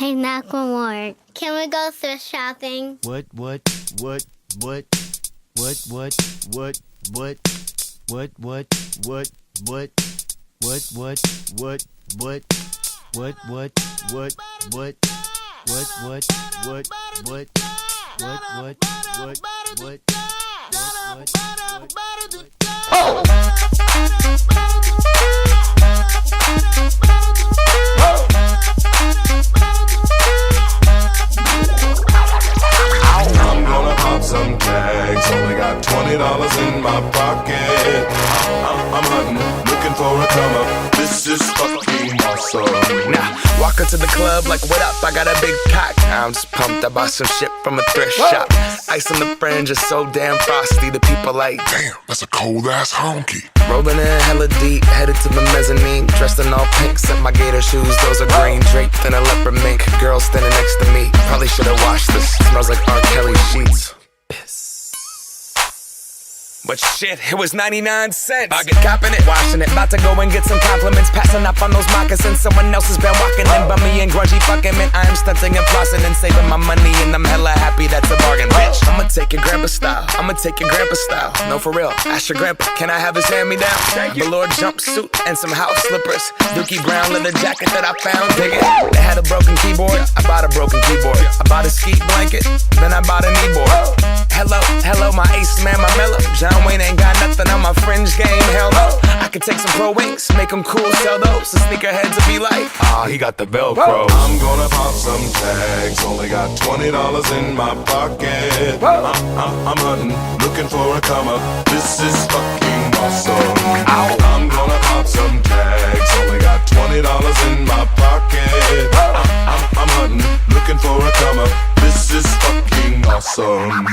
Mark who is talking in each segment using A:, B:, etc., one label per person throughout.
A: Hey, Macklemore, can we go thrift shopping?
B: What?
C: I'm gonna pop some tags. Only got $20 in my pocket. I'm hunting, looking for a come up. This is fucking awesome.
D: Now, walk into the club like, what up? I got a big cock. I'm just pumped. I bought some shit from a thrift shop. Ice on the fringe is so damn frosty. The people like,
C: Damn, that's a cold ass honky.
D: rolling in hella deep, headed to the mezzanine. Dressed in all pink, set my gator shoes. Those are green, draped in a leopard mink. Girl standing next to me. Probably should've washed this. Smells like R. Kelly sheets. But shit, it was 99 cents. I get copping it, washing it. About to go and get some compliments. Passing up on those moccasins. Someone else has been walking in by me and grungy fucking man. I am stunting and flossing and saving my money. And I'm hella happy that's a bargain, bitch. I'ma take your grandpa style. I'ma take your grandpa style. No, for real. Ask your grandpa, can I have his hand-me-down? Velour jumpsuit and some house slippers. Dookie brown leather jacket that I found. Dig it. They had a broken keyboard. I bought a broken keyboard. I bought a ski blanket. Then I bought a kneeboard. Hello, my ace man, my mellow. John Wayne ain't got nothing on my fringe game, hell no. I could take some pro wings, make them cool, sell those. The sneakerheads will be like, he got the Velcro.
C: I'm gonna pop some tags. Only got $20 in my pocket. I'm hunting, looking for a come up. This is fucking awesome. I'm gonna pop some tags. Only got $20 in my pocket. I'm hunting, looking for a come up. This is fucking awesome.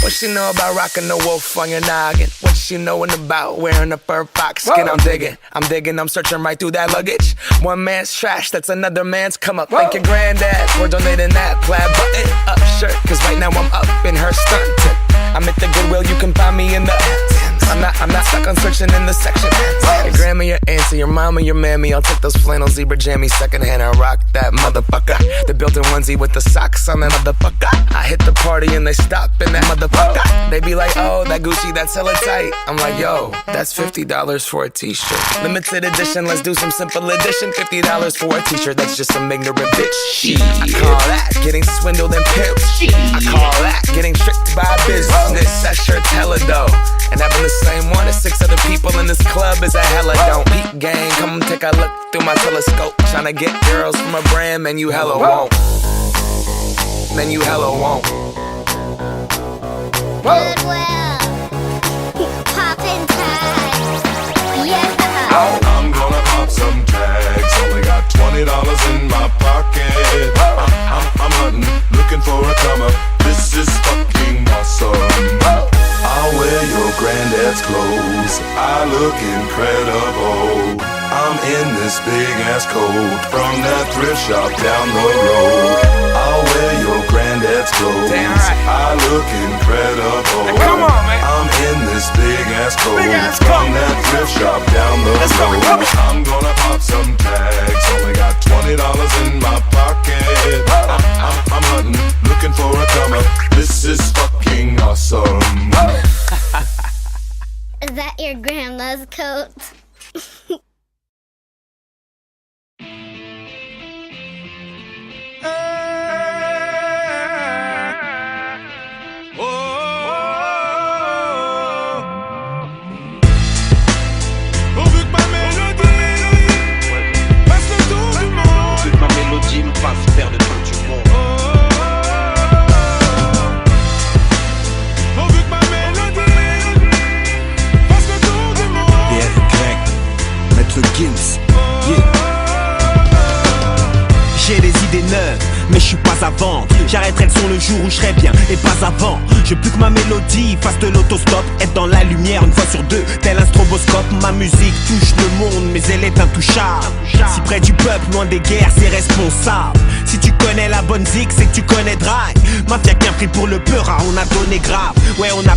D: What she know about rocking the wolf on your noggin? What she knowin' about wearing a fur fox skin? I'm digging, I'm searching right through that luggage. One man's trash, that's another man's come up. Thank your granddad for donating that plaid button up shirt. Cause right now I'm up in her skirt. I'm at the Goodwill, you can find me in the I'm not stuck on searching in the section. Your grandma, your auntie, your mama, your mammy. I'll take those flannel zebra jammies secondhand and rock that motherfucker. The built-in onesie with the socks on that motherfucker. I hit the party and they stop in that motherfucker. They be like, oh, that Gucci, that's hella tight. I'm like, yo, that's $50 for a t-shirt. Limited edition, let's do some simple edition. $50 for a t-shirt, that's just some ignorant bitch. Shit. I call that getting swindled and pimped. I call that getting tricked by business. That shirt's hella dope. And having the same one as 6 other people in this club is a hella don't. Peak gang, come take a look through my telescope. Tryna get girls from a brand, man, you hella won't. Man, you hella won't.
A: Goodwill, poppin' tags, yeah.
C: I'm gonna pop some tags. Only got $20 in my pocket. I'm hunting, looking for a come up. This is fucking awesome. I'll wear your granddad's clothes. I look incredible. I'm in this big ass coat from that thrift shop down the road. I'll wear your granddad's clothes.
D: Damn right.
C: I look incredible.
D: Now come on, man.
C: I'm in this big ass coat
D: ass
C: from
D: coat.
C: that thrift shop down the
D: Let's go,
C: road.
D: come on.
C: I'm gonna pop some tags. Only got $20 in my pocket. I'm hunting, looking for a come up. This is fucking awesome.
A: Is that your grandma's coat?
E: Pourvu que ma mélodie me fasse faire le tour du monde. Pourvu que ma mélodie fasse le tour du monde.
F: PR Greg, Maître Gims, yeah. J'ai des idées neuves, mais je suis pas à vendre. J'arrêterai le son le jour où je serai bien, et pas avant. Je veux plus que ma mélodie fasse de l'autostop. Être dans la lumière une fois sur deux, tel un stroboscope. Ma musique touche le monde, mais elle est intouchable. Si près du peuple, loin des guerres, c'est responsable. Si tu connais connais la bonne zik, c'est que tu connais Dry. Mafia qu'un prix pour le peur, on a donné grave. Ouais, on a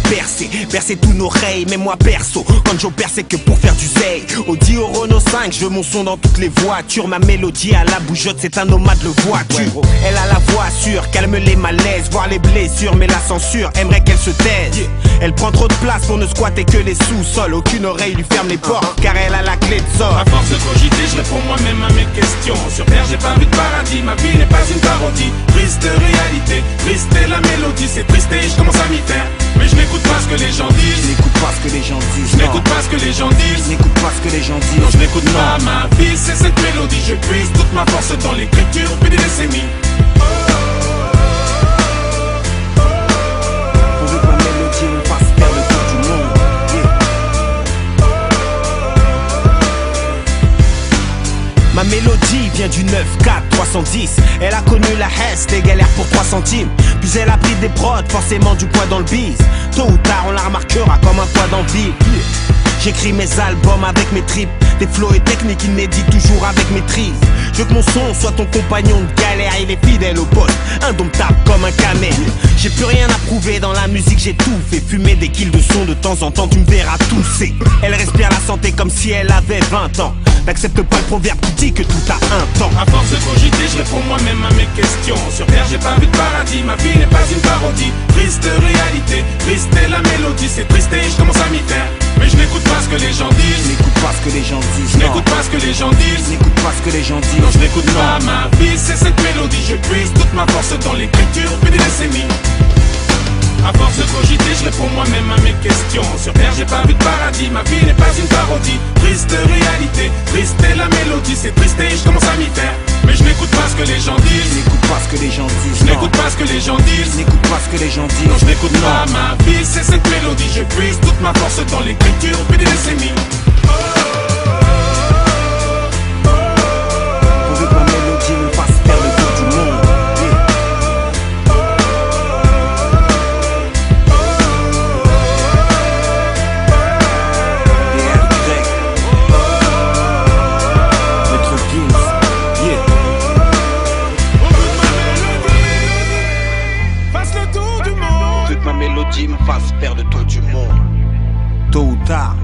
F: bercé tous nos reilles. Mais moi perso, quand j'opère c'est que pour faire du zay. Audi au Renault 5, je veux mon son dans toutes les voitures. Ma mélodie à la bougeotte, c'est un nomade le voiture. Elle a la voix sûre, calme les malaises, voir les blessures, mais la censure aimerait qu'elle se taise. Elle prend trop de place pour ne squatter que les sous-sols. Aucune oreille lui ferme les portes, car elle a la clé de sol.
E: À force de cogiter, je réponds moi-même à mes questions. Sur terre, j'ai pas vu de paradis, ma vie n'est pas une parodie. Triste réalité, triste est la mélodie. C'est triste et je commence à m'y faire. Mais je n'écoute pas ce que les gens disent.
F: Je n'écoute pas ce que les gens disent.
E: Je n'écoute pas ce que les gens disent.
F: Je n'écoute pas ce que les gens disent.
E: Non, je n'écoute pas ma vie, c'est cette mélodie. Je puise toute ma force dans l'écriture depuis des décennies.
F: Pourvu que ma mélodie me fasse faire le tour du monde. Ma mélodie vient du 9-4 310. Elle a connu la Hesse, des galères pour 3 centimes. Puis elle a pris des prods, forcément du poids dans le bise. Tôt ou tard on la remarquera comme un poids dans le vide. J'écris mes albums avec mes tripes. Des flows et techniques inédits, toujours avec maîtrise. Je veux que mon son soit ton compagnon de galère. Il est fidèle au poste, indomptable comme un camel. J'ai plus rien à prouver dans la musique, j'ai tout fait. Fumer des kills de son de temps en temps, tu me verras tousser. Elle respire la santé comme si elle avait 20 ans. N'accepte pas le proverbe qui dit que tout a un temps.
E: À force de cogiter, je réponds moi-même à mes questions. Sur terre, j'ai pas vu de paradis, ma vie n'est pas une parodie. Triste réalité, triste est la mélodie. C'est triste et je commence à m'y faire. Mais je n'écoute pas ce que les gens
F: Je
E: disent.
F: n'écoute pas ce que les gens disent.
E: Je n'écoute pas ce que les gens
F: Je
E: disent.
F: n'écoute pas ce que les gens disent.
E: Non, je n'écoute pas ma vie, c'est cette mélodie. Je puise toute ma force dans l'écriture depuis des décennies. À force de cogiter, je réponds moi-même à mes questions. Sur terre, j'ai pas vu de paradis, ma vie n'est pas une parodie. Triste réalité, triste est la mélodie. C'est triste et je commence à m'y faire. Mais je n'écoute pas ce que les gens
F: Je
E: disent.
F: n'écoute pas ce que les gens disent.
E: Je n'écoute pas ce que les gens
F: Je
E: disent.
F: n'écoute pas ce que les gens disent.
E: Non, je n'écoute pas ma vie, c'est cette mélodie. Je puise toute ma force dans l'écriture depuis des décennies.
F: Pourvu que ma mélodie me fasse faire le tour du monde. Ma mélodie me fasse faire le tour du monde. Tôt ou tard,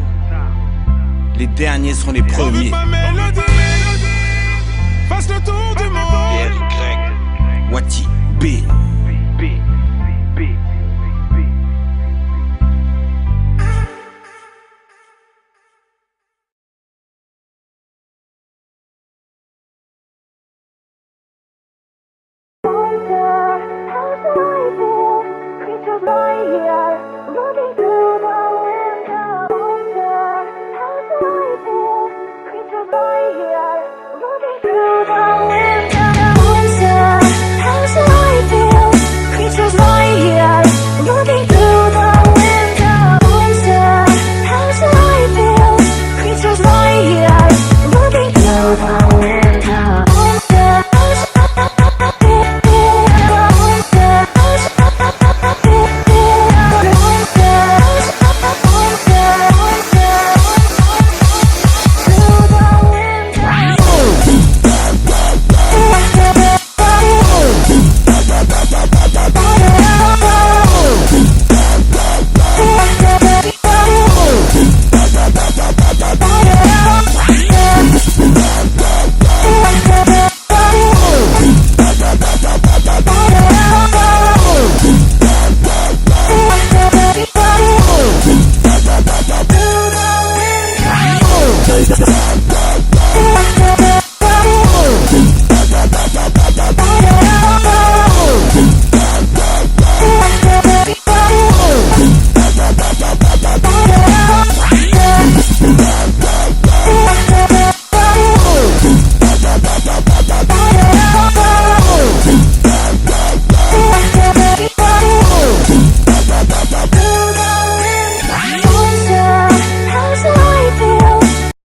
F: les derniers seront les premiers.
E: Ma mélodie, fasse le tour du monde.
F: Pierre Greg, Wati B.